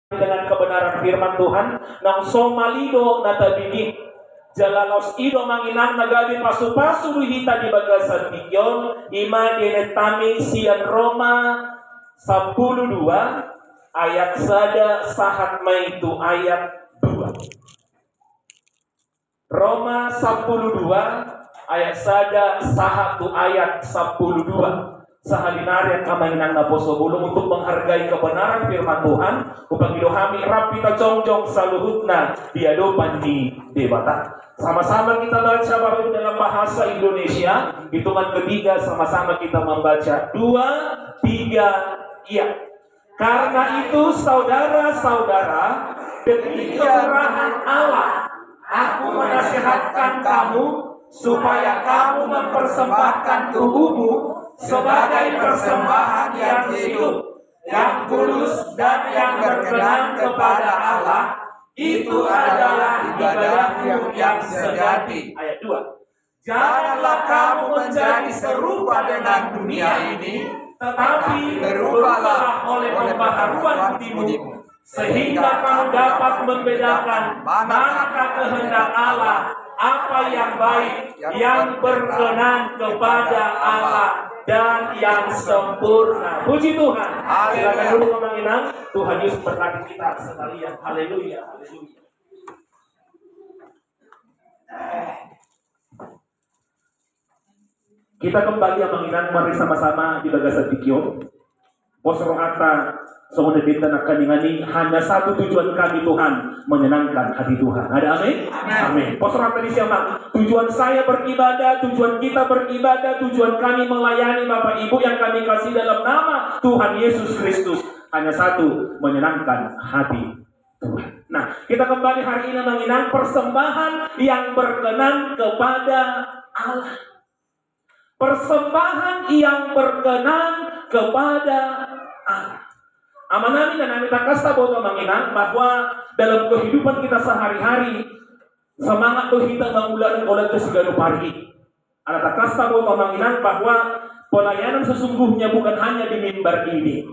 dengan kebenaran firman Tuhan nang somalido natabini jalanos ido manginang nagabi pasu-pasu hita di bagasan tikyon ima dinetami sian Roma 12 ayat sada sahat maitu ayat 2. Roma 12 ayat sada sahatu ayat 12. Sahalinarian kamainang na poso bulong untuk menghargai kebenaran firman Tuhan upang idohami rapi jongjong saluhutna di hadapan di debata. Sama-sama kita baca Bapak dalam bahasa Indonesia. Hitungan ketiga sama-sama kita membaca 2, 3, iya. Karena itu saudara-saudara, demi kemurahan Allah, aku menasihatkan kamu supaya kamu mempersembahkan tubuhmu sebagai persembahan yang hidup, yang kudus dan yang berkenan kepada Allah. Itu adalah ibadahmu yang sejati. Ayat 2. Janganlah kamu menjadi serupa dengan dunia ini, tetapi berubahlah oleh pembaharuan budimu, sehingga kamu dapat membedakan manakah kehendak Allah, apa yang baik, yang berkenan kepada Allah, dan yang sempurna. Puji Tuhan. Silakan dulu menginang. Tuhan Yesus berkati kita sekalian. Haleluya. Haleluya. Kita kembali menginang, mari sama-sama di bagasan tikyo. Posro ata semuanya kita nak kandingani hanya satu tujuan kami Tuhan, menyenangkan hati Tuhan. Ada amin? Amin. Posro ata di siapa? Tujuan saya beribadah, tujuan kita beribadah, tujuan kami melayani Bapak Ibu yang kami kasih dalam nama Tuhan Yesus Kristus hanya satu, menyenangkan hati Tuhan. Nah, kita kembali hari ini menginang persembahan yang berkenan kepada Allah. Persembahan yang berkenan kepada Allah. Amanami dan amita kasta boto menginang bahwa dalam kehidupan kita sehari-hari semangat tuh kita mengulang oleh segala pari. Amita kasta boto menginang bahwa pelayanan sesungguhnya bukan hanya di mimbar ini.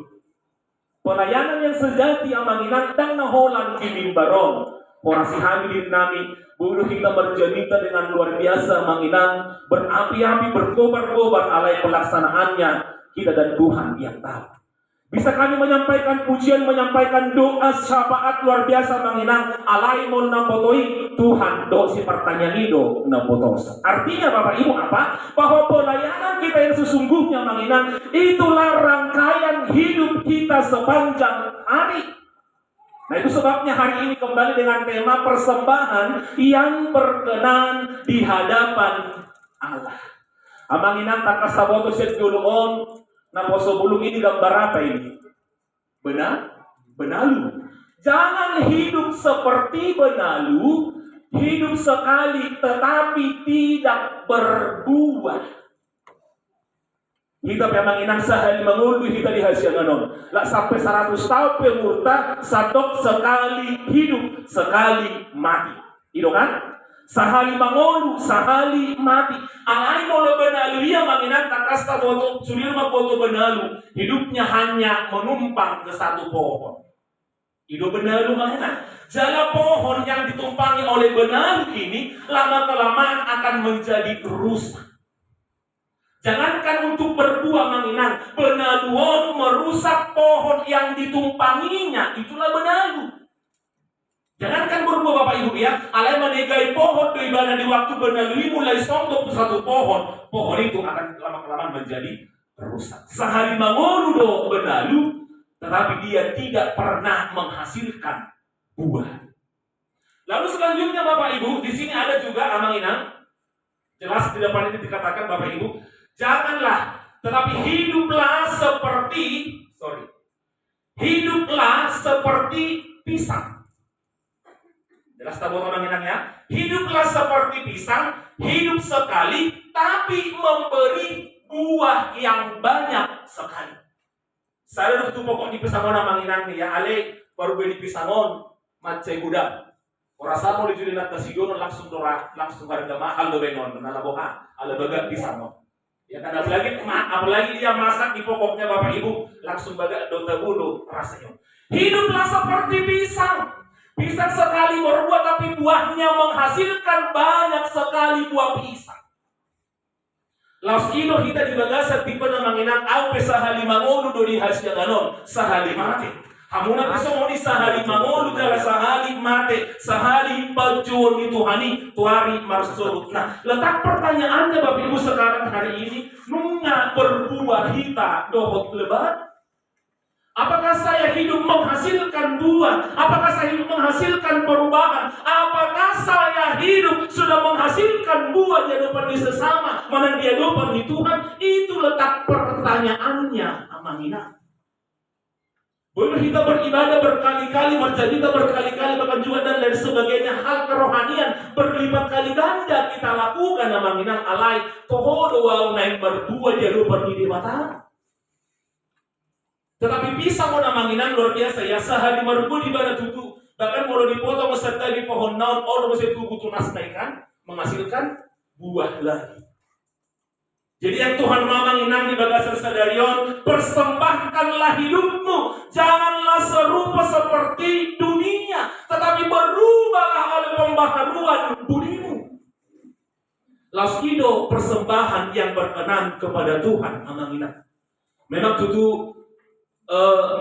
Pelayanan yang sejati amanginang dan naholan di mimbarong. Orasi hamirin nami, buruh kita berjanita dengan luar biasa menginang, berapi-api, berkobar-kobar alai pelaksanaannya, kita dan Tuhan yang tahu. Bisa kami menyampaikan pujian, menyampaikan doa syafaat luar biasa menginang, alai mon napotoi, Tuhan dosi pertanyaan itu napotos. Artinya Bapak Ibu apa? Bahwa pelayanan kita yang sesungguhnya menginang, itulah rangkaian hidup kita sepanjang hari. Nah itu sebabnya hari ini kembali dengan tema persembahan yang berkenan di hadapan Allah. Amanginan takas saboto set gulungon na poso bulung ini gambar apa ini? Benalu. Jangan hidup seperti benalu, hidup sekali tetapi tidak berbuah. Kita memang inang sahali mengunduh kita di hasil nganon. Lah sampai 100 tahun pemurta satok sekali hidup, sekali mati. Itu kan? Sahali mengunduh, sahali mati. Alai oleh benalu ia menginang takasta boto sulir boto benalu. Hidupnya hanya menumpang ke satu pohon. Itu benalu mana? Jala pohon yang ditumpangi oleh benalu ini lama-kelamaan akan menjadi rusak. Jangankan untuk berbuah menginang, benaluon merusak pohon yang ditumpanginya, itulah benalu. Jangankan berbuah Bapak Ibu ya, alai menegai pohon di mana di waktu benalu mulai sontok ke satu pohon itu akan lama-kelamaan menjadi rusak. Sehari mangolu do benalu, tetapi dia tidak pernah menghasilkan buah. Lalu selanjutnya Bapak Ibu, di sini ada juga amanginang, jelas di depan ini dikatakan Bapak Ibu, janganlah, tetapi hiduplah seperti pisang. Jelas tak bohong ya? Hiduplah seperti pisang, hidup sekali, tapi memberi buah yang banyak sekali. Saya udah pokok di pisangon manginang nih ya, ale baru beli pisangon, macai gudang. Orasa mau dijudi nak kasigon langsung harga mahal do benon, nalaboha, ala bagat pisangon. Ya kan apalagi dia masak di pokoknya Bapak Ibu langsung baga dota bulu rasanya. Hiduplah seperti buahnya menghasilkan banyak sekali buah pisang. Laos kino kita di bagasa tipe na manginang aupe sahali mangolu do di hasya ganon sahali mate. Hamuna pisong ni sahali mangolu jala sahali mate sahali pajuon ni Tuhani tuari marsurut. Nah, letak pertanyaannya Bapak Ibu sekarang hari ini, nunga berbuah hita dohot lebat? Apakah saya hidup menghasilkan buah? Apakah saya hidup menghasilkan perubahan? Apakah saya hidup sudah menghasilkan buah di hadapan sesama, mana di hadapan Tuhan? Itu letak pertanyaannya, amangina. Boleh kita beribadah berkali-kali, berjanji berkali-kali, bahkan juga dan lain sebagainya, hal kerohanian berlipat kali ganda kita lakukan, amangina alay. Tohodo wau naik berbuah di hadapan di mata. Tetapi pisang mo namanginan luar biasa ya, sahali marbu di bana tutu, bahkan kalau dipotong serta di pohon naon, orang masih tubuh tunas naikan, menghasilkan buah lagi. Jadi yang Tuhan mamanginan di bagasan sadarion, persembahkanlah hidupmu, janganlah serupa seperti dunia, tetapi berubahlah oleh pembaharuan budimu. Laskido persembahan yang berkenan kepada Tuhan mamanginan. Memang tutu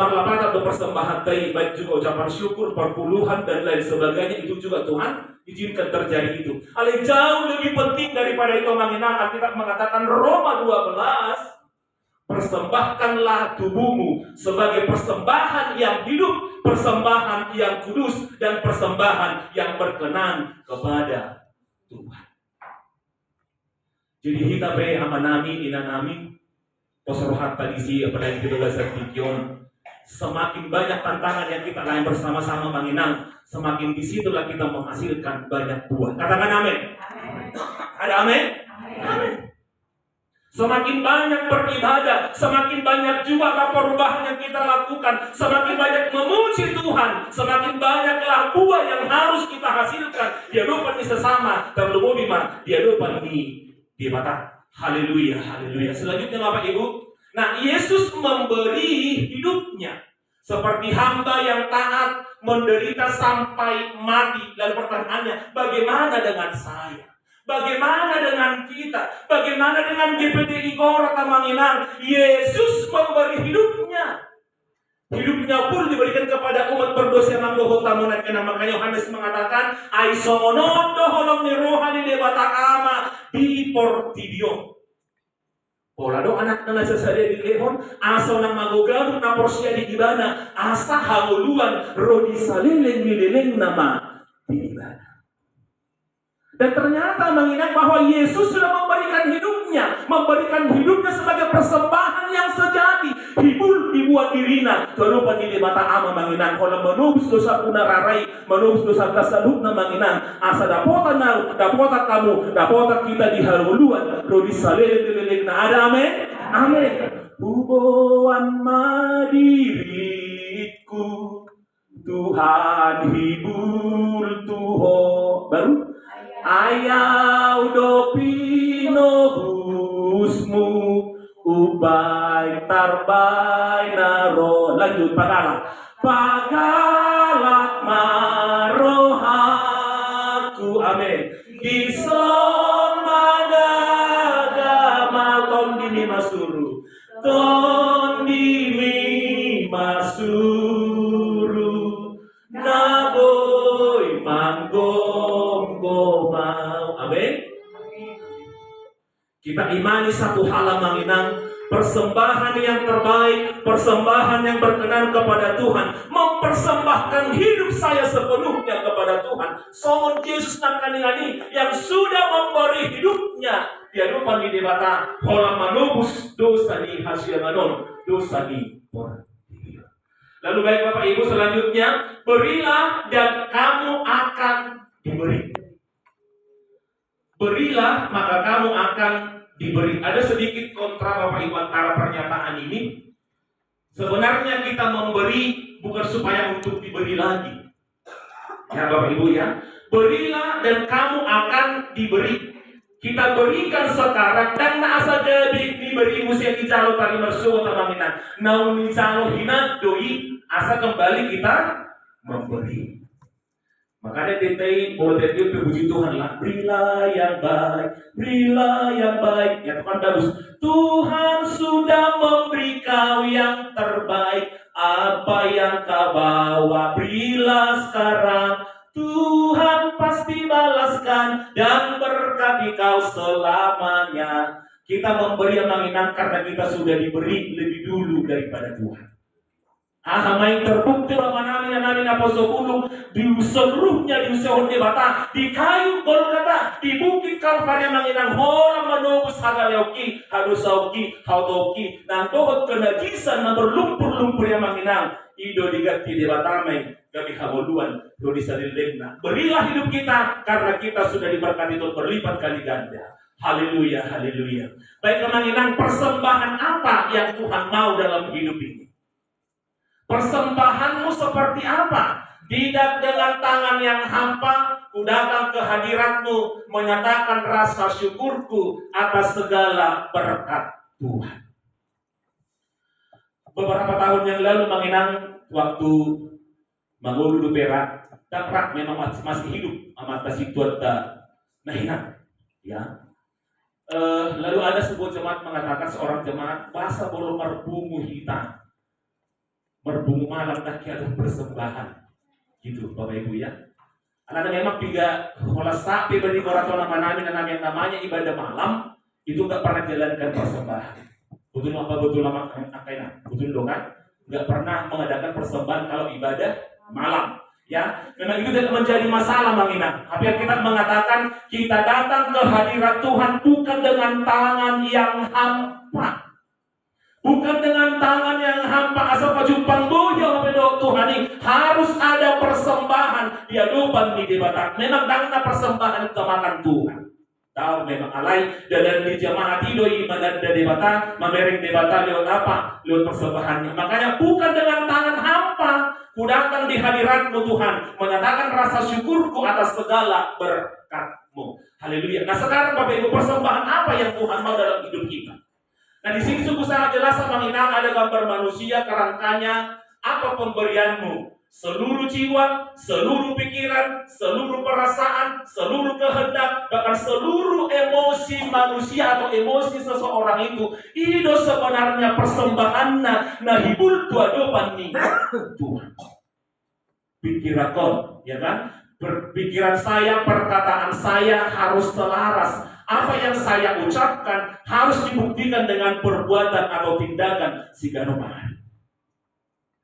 marlapat atau persembahan baik juga ucapan syukur, perpuluhan dan lain sebagainya, itu juga Tuhan izinkan terjadi itu. Alih jauh lebih penting daripada itu mengenang, Alkitab mengatakan Roma 12, persembahkanlah tubuhmu sebagai persembahan yang hidup, persembahan yang kudus, dan persembahan yang berkenan kepada Tuhan. Jadi kita be amanami inanami posrohat tadi sih pada yang kedua sertifion. Semakin banyak tantangan yang kita lain bersama-sama menginang, semakin disitulah kita menghasilkan banyak buah. Katakan amin. Ada amin? Amin. Semakin banyak beribadah, semakin banyak juga perubahan yang kita lakukan, semakin banyak memuji Tuhan, semakin banyaklah buah yang harus kita hasilkan. Dia lupa di sesama, terlebih dia lupa di mata. Haleluya, haleluya. Selanjutnya Bapak Ibu, nah Yesus memberi hidupnya seperti hamba yang taat menderita sampai mati. Lalu pertanyaannya, bagaimana dengan saya? Bagaimana dengan kita? Bagaimana dengan GPTI Kora Tamanginang? Yesus memberi hidupnya. Hidupnya pun diberikan kepada umat berdosa yang mangdoho tamunan kena. Makanya Yohanes mengatakan, Aisomonondo holong ni rohani debata ama di portidio. Pola do anak na nasasaria di lehon, asa nang magugado na porsiya di ibana, asa hanguluan rodi salileng nilileng nama di ibana. Dan ternyata mengingat bahwa Yesus sudah memberikan hidupnya sebagai persembahan yang sejati. Hibul dibuat dirina, kerupan di mata ama menginang. Kalau menubus dosa punararai, menubus dosa kasaluk na menginang. Asa dapota kamu, dapota kita di haruluan. Rodi salileng na ada amin? Amin. Huboan madiriku, Tuhan hibur Tuho. Baru? Ayaw do pinohusmu ubay tarbay naro. Lanjut pagalak marohaku. Amin. Ison madagama tondimi masuru, tondimi masuru naboy manggong gomau. Amin. Kita imani satu hal menginang, persembahan yang terbaik, persembahan yang berkenan kepada Tuhan, mempersembahkan hidup saya sepenuhnya kepada Tuhan. Somon Yesus nakaningani yang sudah memberi hidupnya, dia lupa di debata hola manubus dosa di hasil manon, dosa di orang. Lalu baik Bapak Ibu, selanjutnya, berilah dan kamu akan diberi. Berilah maka kamu akan diberi. Ada sedikit kontra Bapak Ibu antara pernyataan ini. Sebenarnya kita memberi bukan supaya untuk diberi lagi. Ya Bapak Ibu ya. Berilah dan kamu akan diberi. Kita berikan sekarang dan asa jadi diberi musia dicalo tali mersuo tamaminan. Naun dicalo hinat doi asa kembali kita memberi. Makanya DTI mulai dari itu puji Tuhan lah. Berilah yang baik, berilah yang baik. Ya Tuhan bagus. Tuhan sudah memberi kau yang terbaik. Apa yang kau bawa berilah sekarang. Tuhan pasti balaskan dan berkati kau selamanya. Kita memberi yang menginang karena kita sudah diberi lebih dulu daripada Tuhan. Main terbukti bahwa namin apostol Bulung di seluruhnya di usia debata di kayu Golgota di bukit Kalvaria manginang hola manobus hagaleuki hadusauki hautoki nang dohot kenajisan na berlumpur-lumpur yang manginang ido diganti debata main kami haboluan do disalilengna. Berilah hidup kita karena kita sudah diberkati Tuhan berlipat kali ganda. Haleluya, haleluya. Baik kemanginang, persembahan apa yang Tuhan mau dalam hidup ini? Persembahanmu seperti apa? Tidak dengan tangan yang hampa, ku datang ke hadiratmu, menyatakan rasa syukurku atas segala berkat Tuhan. Beberapa tahun yang lalu menginang waktu Mangulu Perak, Dakrak memang masih hidup, amat kasih tuat nahinang. Ya. Lalu ada sebuah jemaat mengatakan seorang jemaat bahasa bolo merbungu hitam. Berbungu malam kaki atau persembahan gitu Bapak Ibu ya. Karena memang tiga kalau sapi beri koraton nama yang namanya ibadah malam itu nggak pernah jalankan persembahan. Betul apa betul lama angkainan betul dong kan? Nggak pernah mengadakan persembahan kalau ibadah malam ya. Memang itu tidak menjadi masalah mengingat. Tapi kita mengatakan kita datang ke hadirat Tuhan bukan dengan tangan yang hampa. Bukan dengan tangan yang hampa asal pajumpang boyo pedok Tuhan ini harus ada persembahan di hadapan di debata. Memang dana persembahan kemakan Tuhan. Tahu memang alai dan di jemaat itu ibadah debata, memering debata lewat apa? Lewat persembahannya. Makanya bukan dengan tangan hampa ku datang di hadiratmu Tuhan, menyatakan rasa syukurku atas segala berkat-Mu. Haleluya. Nah sekarang Bapak Ibu, persembahan apa yang Tuhan mau dalam hidup kita? Nah di sini sungguh sangat jelas menginang ada gambar manusia kerangkanya apa pemberianmu, seluruh jiwa, seluruh pikiran, seluruh perasaan, seluruh kehendak, bahkan seluruh emosi manusia atau emosi seseorang itu sebenarnya persembahannya nah hibul tua dopan nih Tuhan. Pikiran ya kan? Pikiran saya, perkataan saya harus selaras. Apa yang saya ucapkan harus dibuktikan dengan perbuatan atau tindakan si ganoman.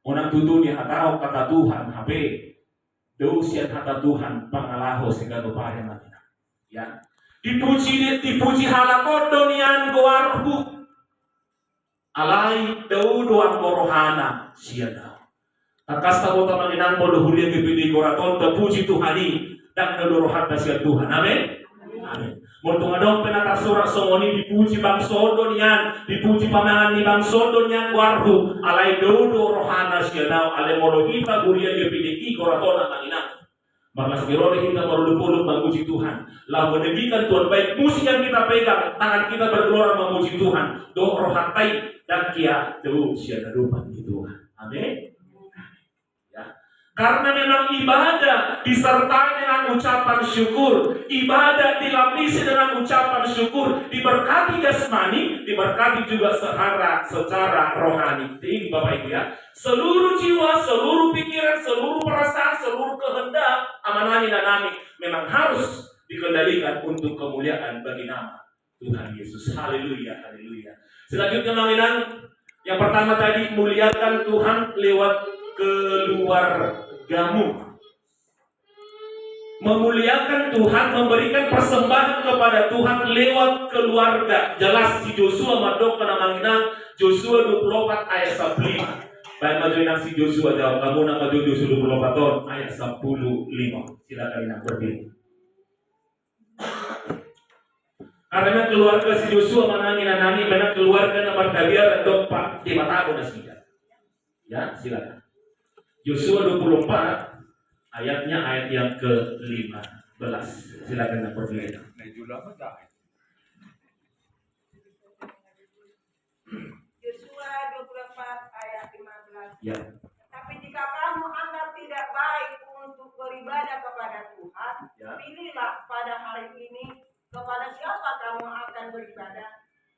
Orang tutunya tahu kata Tuhan, HP deusian kata Tuhan pangalaho si ganoman yang ya. Dipuji halakodonian goarhu alai deu doang korohana siada. Takas tahu teman inang poluhuri gepedi goraton terpuji Tuhani dan kedorohan kasihan Tuhan. Amin. Amin. Mortung adong penata surat songoni dipuji bang sodo nian, dipuji pamangan ni bang sodo nian warhu, alai dodo rohana sianau, ale molohita guria gepideki koratona manginang. Maka sekiranya kita meruluk-uluk memuji Tuhan, lah menegakkan Tuhan baik musik yang kita pegang, tangan kita bergelora memuji Tuhan, do rohatai dan kia do siana dupan di Tuhan. Amin. Karena memang ibadah disertai dengan ucapan syukur, ibadah dilapisi dengan ucapan syukur, diberkati jasmani, diberkati juga secara rohani. Ini Bapak Ibu ya. Seluruh jiwa, seluruh pikiran, seluruh perasaan, seluruh kehendak amanani dan nami memang harus dikendalikan untuk kemuliaan bagi nama Tuhan Yesus. Haleluya, haleluya. Selanjutnya mengenang yang pertama tadi, muliakan Tuhan lewat keluargamu. Memuliakan Tuhan, memberikan persembahan kepada Tuhan lewat keluarga. Jelas si Joshua madok kena manginang Joshua 24 ayat 15. Baik majuinang si Joshua jawab kamu nama Joshua 24 tahun ayat 15. Silakan inang berdiri. Karena keluarga si Joshua manani mana keluarga nama Dabiar dan Pak di mata aku nasinya. Ya, silakan. Joshua 24 ayatnya ayat yang ke-15. Silakan yang berbeda. Joshua 24 ayat 15. Ya. Tapi jika kamu anggap tidak baik untuk beribadah kepada Pilihlah pada hari ini kepada siapa kamu akan beribadah.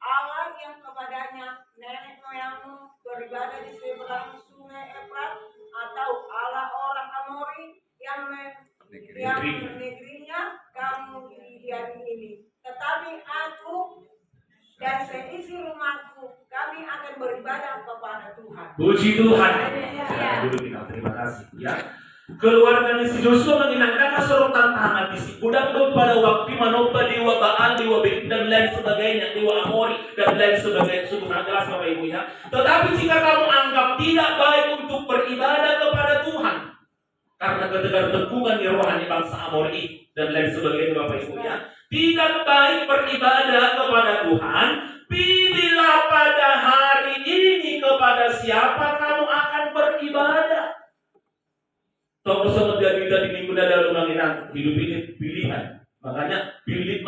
Allah yang kepadanya nenek moyangmu beribadah di seberang sungai Efrat, atau Allah orang Amori yang negerinya kamu didiami ini. Tetapi aku dan seisi rumahku, kami akan beribadah kepada Tuhan. Puji Tuhan. Ya, dulu kita terima kasih ya. Keluarga si Joshua mengingatkan suruh tantangan di si budak pada waktu manoba diwa Baal, diwa Bet dan lain sebagainya, diwa Amori dan lain sebagainya. Sungguh sangat jelas Bapak Ibu ya. Tetapi jika kamu anggap tidak baik untuk beribadah kepada Tuhan karena ketegar-tegungan di rohani bangsa Amori dan lain sebagainya Bapak Ibu ya, tidak baik beribadah kepada Tuhan, pilihlah pada hari ini kepada siapa kamu akan beribadah. Tahu bersama dia di minggu dalam mengenang hidup ini pilihan. Makanya pilih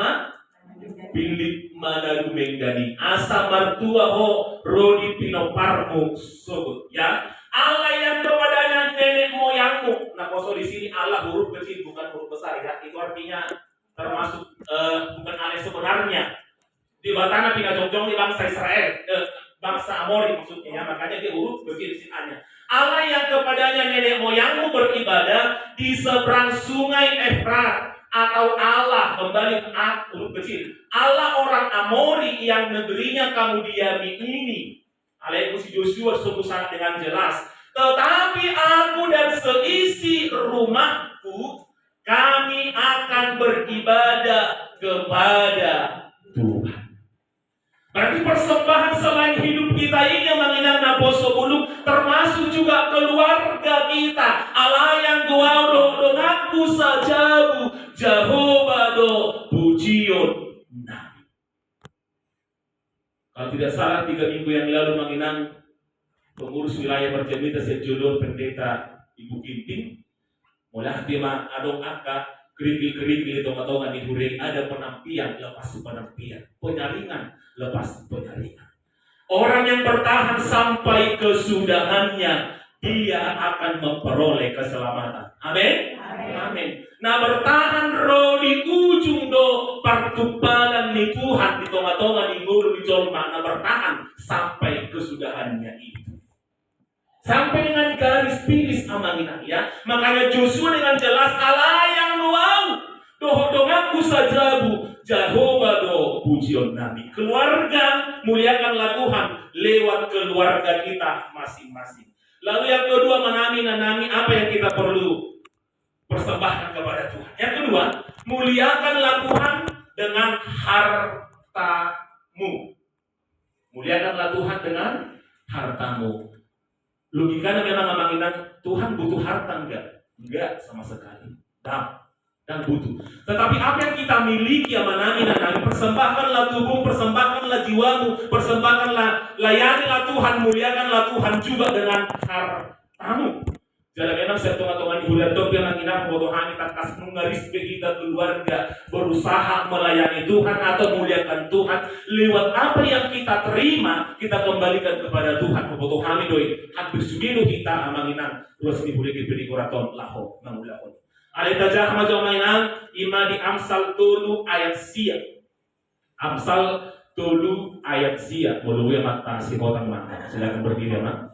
mana dumengdani asa martua ho rodi pinoparmu sobut ya. Allah yang kepadanya nenek moyangmu. Nah, koso di sini Allah huruf kecil bukan huruf besar ya. Itu artinya termasuk bukan Allah sebenarnya. Di batana pina jongjong di bangsa Israel, bangsa Amori maksudnya ya. Makanya dia huruf kecil di sini hanya. Allah yang kepadanya nenek moyangmu beribadah di seberang sungai Efrat, atau Allah kembali huruf kecil. Allah orang Amori yang negerinya kamu diami ini. Allah si Joshua sungguh sangat dengan jelas. Tetapi aku dan seisi rumahku, kami akan beribadah kepada Tuhan. Berarti persembahan selain hidup kita ini yang menginang naposo bulu, termasuk juga keluarga kita. Allah yang doa donaku sajabu Jehovah do pujion nabi. Kalau tidak salah 3 minggu yang lalu menginang pengurus wilayah Perjamita sejodoh pendeta Ibu Kinting, mulai tema adong aka kerikil-kerikil tonga-tonga di hureng, ada penampian lepas penampian, penyaringan lepas penyaringan. Orang yang bertahan sampai kesudahannya, dia akan memperoleh keselamatan. Amin. Amin. Nah, bertahan roh di ujung do partupalan ni Tuhan di tonga-tonga di guru di jolma. Nah, bertahan sampai kesudahannya itu. Sampai dengan garis finish amanginah ya. Makanya Joshua dengan jelas Allah yang nuang doa-doaku sajabu Jehovah do pujion nabi. Keluarga muliakanlah Tuhan lewat keluarga kita masing-masing. Lalu yang kedua menami apa yang kita perlu persembahkan kepada Tuhan. Yang kedua, muliakanlah Tuhan dengan hartamu. Muliakanlah Tuhan dengan hartamu. Logikanya memang mengingat Tuhan butuh harta enggak? Enggak sama sekali. Dan butuh. Tetapi apa yang kita miliki yang menami, persembahkanlah tubuh, persembahkanlah jiwamu, persembahkanlah, layanilah Tuhan, muliakanlah Tuhan juga dengan hartamu. Jadi memang saya tengah-tengah di bulan top yang menginap kebodohan kita kasih mengaris kita keluarga berusaha melayani Tuhan atau muliakan Tuhan lewat apa yang kita terima kita kembalikan kepada Tuhan. Kebodohan doi hampir sugiru kita menginap terus boleh diberi kuraton laho mangulahon. Ada tajah macam mainan ima di Amsal 3 ayat sia. Amsal 3 ayat sia. Boleh mata si potong mata. Silakan berdiri mak.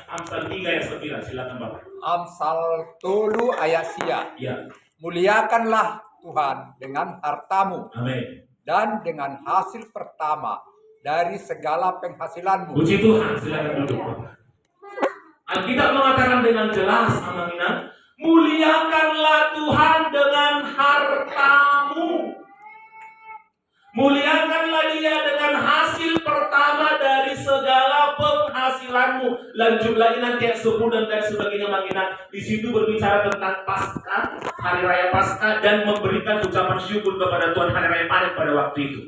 Amsal 3 ayat 9, silakan Bapak. Amsal 3 ayat sia. Ya. Muliakanlah Tuhan dengan hartamu. Amin. Dan dengan hasil pertama dari segala penghasilanmu. Puji Tuhan, silakan duduk Bapak. Alkitab mengatakan dengan jelas, amanina, muliakanlah Tuhan dengan hartamu. Muliakanlah Dia dengan hasil pertama dari segala penghasilanmu. Lanjut lagi nanti ayat 10 dan lain sebagainya mengingat. Di situ berbicara tentang Paskah, hari raya Paskah, dan memberikan ucapan syukur kepada Tuhan hari raya Panen pada waktu itu.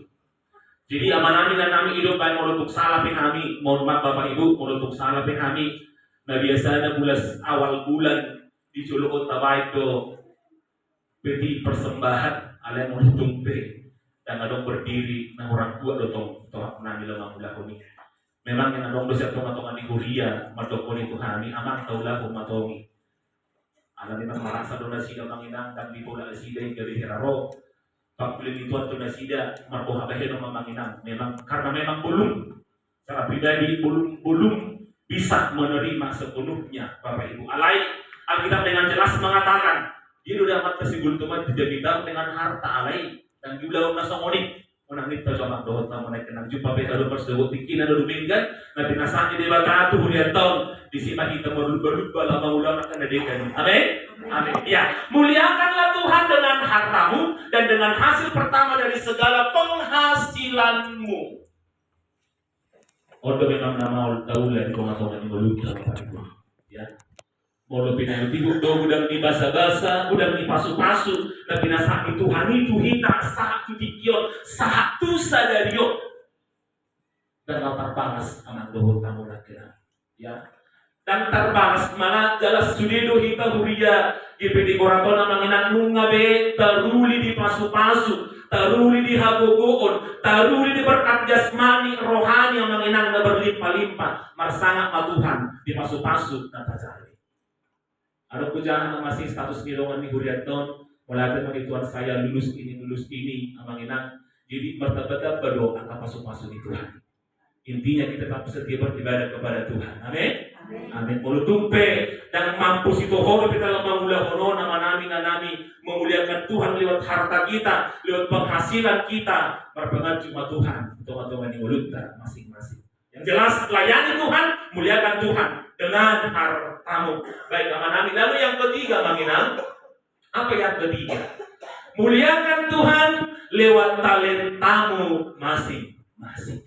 Jadi amanami dan kami hidup baik menutup salah kami, mohon maaf Bapak Ibu, menutup salah kami. Nah biasanya awal bulan di Jolo Kota Baik do beri persembahan ala yang menghitung dan adong berdiri nah orang tua do tong nami lemah ulah kami. Memang yang adong besar tong di Korea madokon itu kami amang tau lah matongi. Alam memang merasa donasi ng Manginang dan di pula sida yung gabi hiraro. Pagpilin ituan to na sida, marbuha kayo ng Manginang. Memang, karena memang belum, secara pribadi belum bisa menerima sepenuhnya Bapak Ibu. Alkitab dengan jelas mengatakan, dia sudah dapat kesigul teman tidak kita dengan harta alay dan juga nasa ngonik. Unang nito sa magdohot na muna kanang jumpa pa ito persebut tinggi na duminggan na pinasaan di bata hurian taon di sima kita berubah lama ulang akan dedekan. Amin. Amin. Ya, muliakanlah Tuhan dengan hartamu dan dengan hasil pertama dari segala penghasilanmu. Odo memang nama taulan kung ako man muluk ya. Molo pinayutigo do udang di basa-basa, udang di pasu-pasu, na pinasa Tuhan itu hita sa tutikyo, sa tusa dariyo. Dan latar panas anak dohot kamu nakira. Ya. Dan terbalas mana jelas sudido hita huria GPD korato na manginan nungabe taruli di pasu-pasu, taruli di hagogoon, taruli di berkat jasmani rohani yang manginang na berlimpah-limpah, marsangak matuhan di pasu-pasu na tajari. Ada pujangan yang masih status nilongan di Huriaton, mulai dari Tuhan saya lulus ini, amanginang. Jadi bertambah berdoa angka masuk di Tuhan. Intinya kita tetap setia beribadah kepada Tuhan. Amin. Amin. Mulu tumpe dan mampu situ horo kita lemah mula horo nama nami memuliakan Tuhan lewat harta kita, lewat penghasilan kita. Berpengaruh cuma Tuhan, teman-teman di mulut masing-masing. Yang jelas layani Tuhan, muliakan Tuhan dengan hartamu. Baik, aman. Lalu yang ketiga, Manginang, apa yang ketiga? Muliakan Tuhan lewat talentamu masing-masing.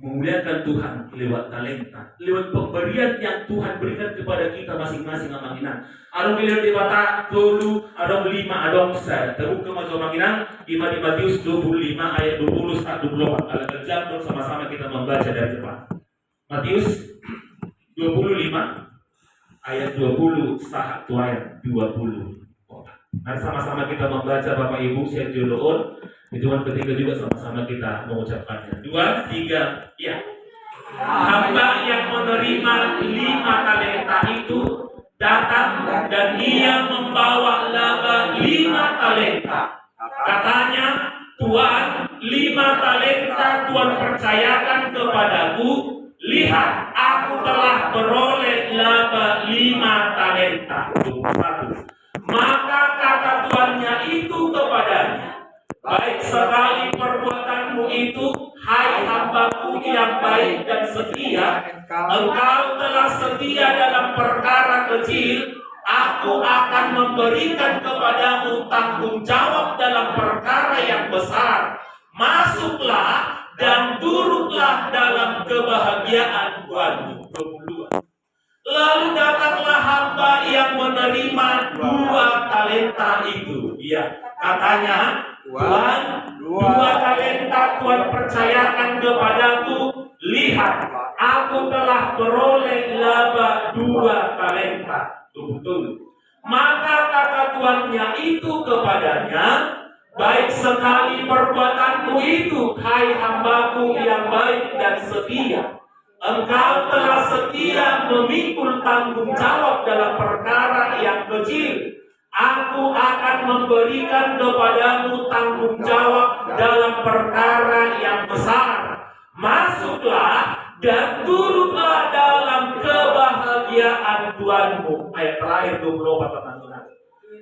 Memuliakan Tuhan lewat talenta, lewat pemberian yang Tuhan berikan kepada kita masing-masing, Manginang. Adong bilang di bata dulu, adong 5, adong saya. Terus ke Manginang, di Matius 25 ayat 20 sampai 24. Kalau terjam sama-sama kita membaca dari depan. Matius 25 ayat 20 satu ayat 20. Mari sama-sama kita membaca Bapak Ibu share judul. Hitungan ketiga juga sama-sama kita mengucapkannya. 2, 3, ya. Hamba yang menerima 5 talenta itu datang dan ia membawa laba 5 talenta. Katanya, Tuhan, 5 talenta Tuhan percayakan kepadaku. Lihat, aku telah beroleh laba 5 talenta. 1. Maka kata tuannya itu kepadanya, baik sekali perbuatanmu itu, hai hambaku yang baik dan setia. Engkau telah setia dalam perkara kecil, aku akan memberikan kepadamu tanggung jawab dalam perkara yang besar. Masuklah dan turutlah dalam kebahagiaan Tuhanmu. Lalu datanglah hamba yang menerima 2 talenta itu. Iya, katanya, Tuhan, 2 talenta Tuhan percayakan kepadaku. Lihat, aku telah beroleh laba 2 talenta. Betul. Maka kata tuannya itu kepadanya, baik sekali perbuatanmu itu, hai hambaku yang baik dan setia. Engkau telah setia memikul tanggung jawab dalam perkara yang kecil. Aku akan memberikan kepadamu tanggung jawab dalam perkara yang besar. Masuklah dan turutlah dalam kebahagiaan Tuhanmu. Ayat terakhir 24 teman-teman.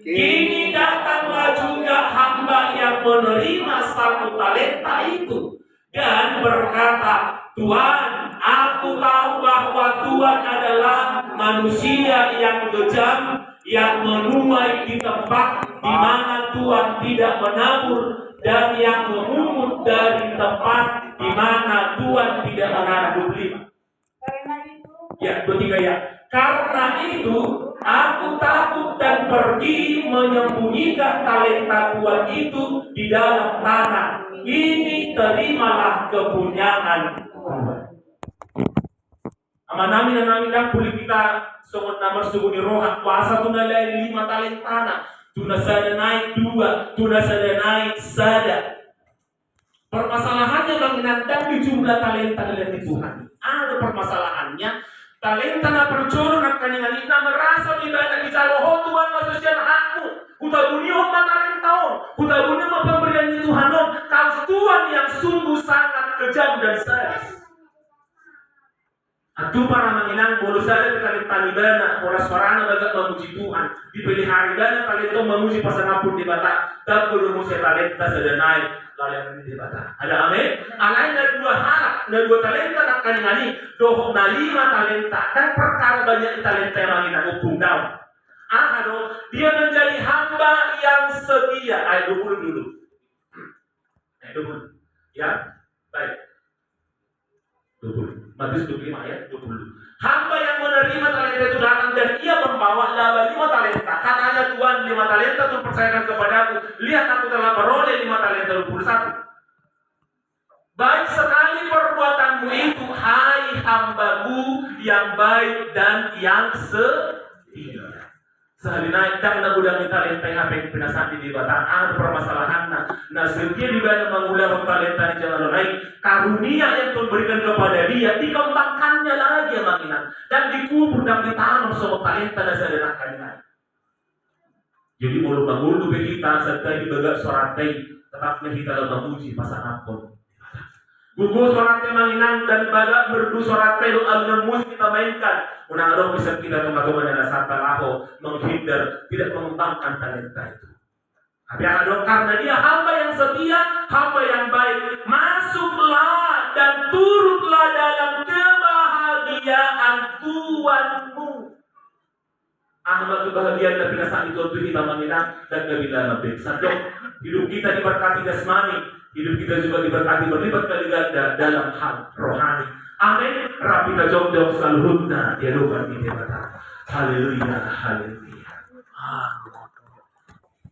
Kini datanglah juga hamba yang menerima 1 talenta itu dan berkata, Tuhan, aku tahu bahwa Tuhan adalah manusia yang kejam, yang menuai di tempat di mana Tuhan tidak menabur, dan yang memungut dari tempat di mana Tuhan tidak menabur. 25. Karena itu, Ya, 23 ya. Karena itu, aku takut dan pergi menyembunyikan talenta Tuhan itu di dalam tanah. Ini terimalah kepunyaan Tuhan. Aman namin dah kulit kita semua nama suku ni rohan kuasa tu nalai 5 talenta, tu nasada naik 2, tu nasada naik sada. Permasalahannya mengingatkan di jumlah talenta dari Tuhan. Ada permasalahannya Talenta na perjono na kaningali na merasa ibadah di caloho Tuhan masosian hakmu. Utabunihom matalentaon. Utabunihom pemberian di Tuhanom. Kau Tuhan yang sungguh sangat kejam dan sadis. Atu para menginang bolos ada kali talibana, bola suarana bagak memuji Tuhan. Dipilih hari dana kali itu memuji pasangapun di bata. Tak perlu musim talenta sedenai lalu di bata. Ada amin. Alain dari dua harap, dari dua talenta nak kaningali, dohok na 5 talenta dan perkara banyak talenta yang menginang hukum daun. Dia menjadi hamba yang setia. Ayat 20 dulu. Ayat 20. Ya, baik. 20. Matius 25 ayat 20. Hamba yang menerima talenta itu datang dan ia membawa laba 5 talenta. Katanya Tuhan 5 talenta itu percayakan kepadaku. Lihat aku telah beroleh 5 talenta 21. Baik sekali perbuatanmu itu, hai hambaku yang baik dan yang setia. Sehari naik dan nagudang talenta yang apa pinasandi di batang ada permasalahan na setia di bawah mengulang talenta di jalan naik karunia yang Tuhan berikan kepada dia dikembangkannya lagi ya manginan dan dikubur dan ditanam semua talenta dan sederhana naik. Jadi mulu mangulu kita serta dibagak soratai tetapnya kita dalam memuji pasangan pun. Gugu soratnya manginang dan badak merdu soratnya lu alun kita mainkan. Unang bisa kita teman-teman yang asal laho menghindar tidak mengembangkan talenta itu. Tapi karena dia hamba yang setia, hamba yang baik, masuklah dan turutlah dalam kebahagiaan Tuhanmu. Ahmad kebahagiaan dan binasaan itu untuk kita menginang dan kebila lebih. Sadok hidup kita diberkati jasmani. Hidup kita juga diberkati berlipat kali ganda dalam hal rohani. Amin. Rapi kita jom-jom selalu hutna. Dia lupa di debata. Haleluya. Haleluya.